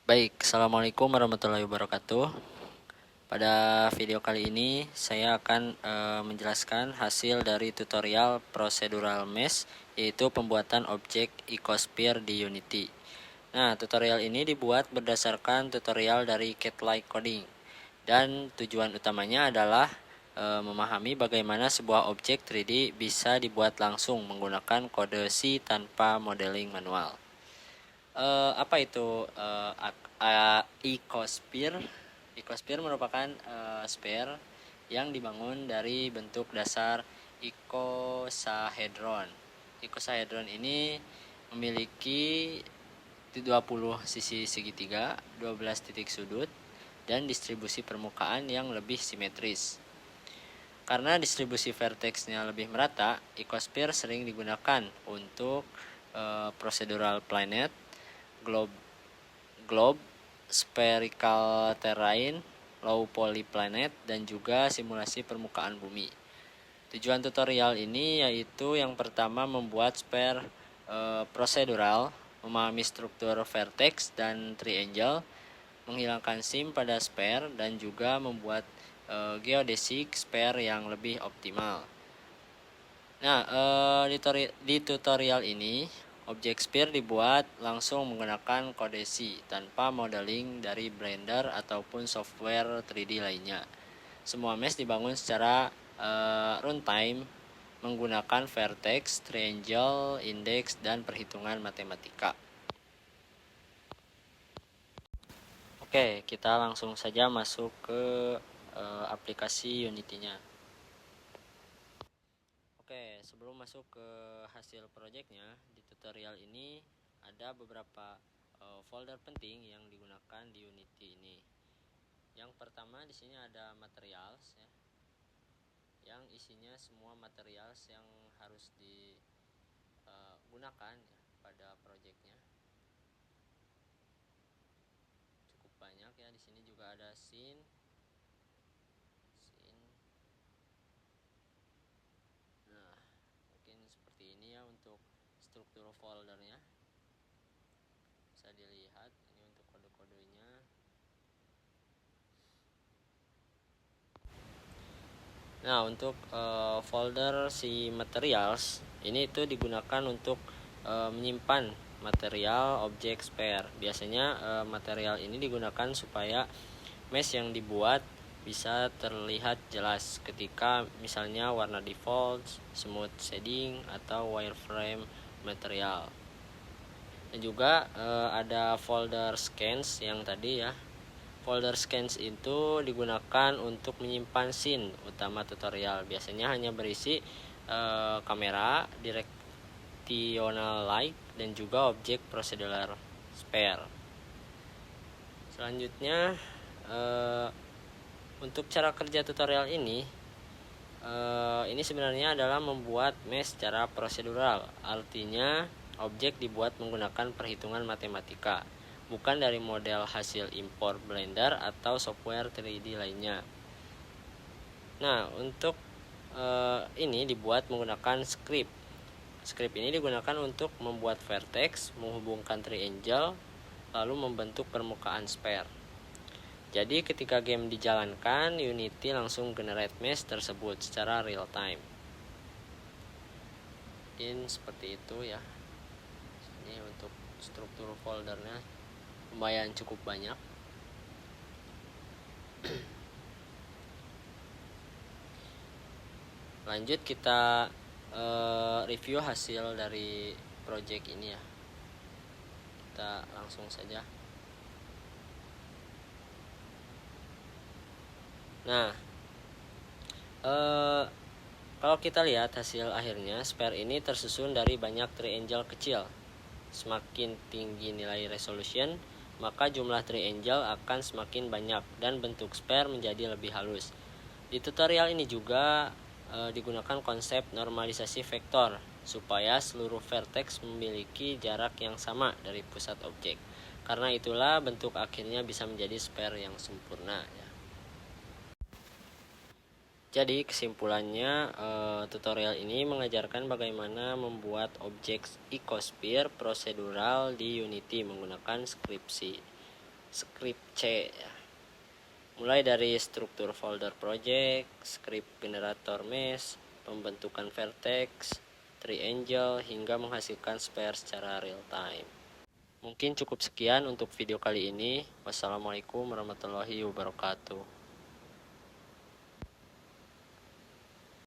Baik, assalamualaikum warahmatullahi wabarakatuh. Pada video kali ini saya akan menjelaskan hasil dari tutorial procedural mesh, yaitu pembuatan objek icosphere di Unity. Nah, tutorial ini dibuat berdasarkan tutorial dari Cat-like Coding, dan tujuan utamanya adalah memahami bagaimana sebuah objek 3D bisa dibuat langsung menggunakan kode C tanpa modeling manual. Apa itu icosphere? Icosphere merupakan sphere yang dibangun dari bentuk dasar icosahedron. Icosahedron ini memiliki 20 sisi segitiga, 12 titik sudut, dan distribusi permukaan yang lebih simetris. Karena distribusi vertexnya lebih merata, icosphere sering digunakan untuk procedural planet, globe, spherical terrain, low poly planet, dan juga simulasi permukaan bumi. Tujuan tutorial ini yaitu yang pertama membuat sphere prosedural, memahami struktur vertex dan triangle, menghilangkan sim pada sphere, dan juga membuat geodesic sphere yang lebih optimal. Nah, di tutorial ini objek sphere dibuat langsung menggunakan kode C tanpa modeling dari Blender ataupun software 3D lainnya. Semua mesh dibangun secara runtime menggunakan vertex, triangle, index, dan perhitungan matematika. Oke, kita langsung saja masuk ke aplikasi Unity-nya. Oke, sebelum masuk ke hasil projectnya, di tutorial ini ada beberapa folder penting yang digunakan di Unity ini. Yang pertama di sini ada materials ya, yang isinya semua materials yang harus digunakan ya pada projectnya. Cukup banyak ya, di sini juga ada scene. Nah, mungkin seperti ini ya untuk struktur foldernya. Bisa dilihat ini untuk kode-kodenya. Nah, untuk folder si materials ini itu digunakan untuk menyimpan material objek sphere. Biasanya material ini digunakan supaya mesh yang dibuat bisa terlihat jelas ketika misalnya warna default, smooth shading, atau wireframe material. Dan juga ada folder scans yang tadi ya. Folder scans itu digunakan untuk menyimpan scene utama tutorial. Biasanya hanya berisi kamera, directional light, dan juga objek procedural sphere. Selanjutnya untuk cara kerja tutorial ini sebenarnya adalah membuat mesh secara prosedural. Artinya objek dibuat menggunakan perhitungan matematika, bukan dari model hasil impor Blender atau software 3D lainnya. Nah, untuk ini dibuat menggunakan script. Script ini digunakan untuk membuat vertex, menghubungkan triangle, lalu membentuk permukaan sphere. Jadi ketika game dijalankan, Unity langsung generate mesh tersebut secara real time. Ini seperti itu ya. Ini untuk struktur foldernya lumayan cukup banyak. Lanjut kita review hasil dari project ini ya. Kita langsung saja. Nah, kalau kita lihat hasil akhirnya, sphere ini tersusun dari banyak triangle kecil. Semakin tinggi nilai resolution, maka jumlah triangle akan semakin banyak dan bentuk sphere menjadi lebih halus. Di tutorial ini juga digunakan konsep normalisasi vektor supaya seluruh vertex memiliki jarak yang sama dari pusat objek. Karena itulah bentuk akhirnya bisa menjadi sphere yang sempurna ya. Jadi kesimpulannya tutorial ini mengajarkan bagaimana membuat objek icosphere prosedural di Unity menggunakan skripsi. script C ya. Mulai dari struktur folder project, script generator mesh, pembentukan vertex, tree angel, hingga menghasilkan spare secara real time. Mungkin cukup sekian untuk video kali ini. Wassalamualaikum warahmatullahi wabarakatuh.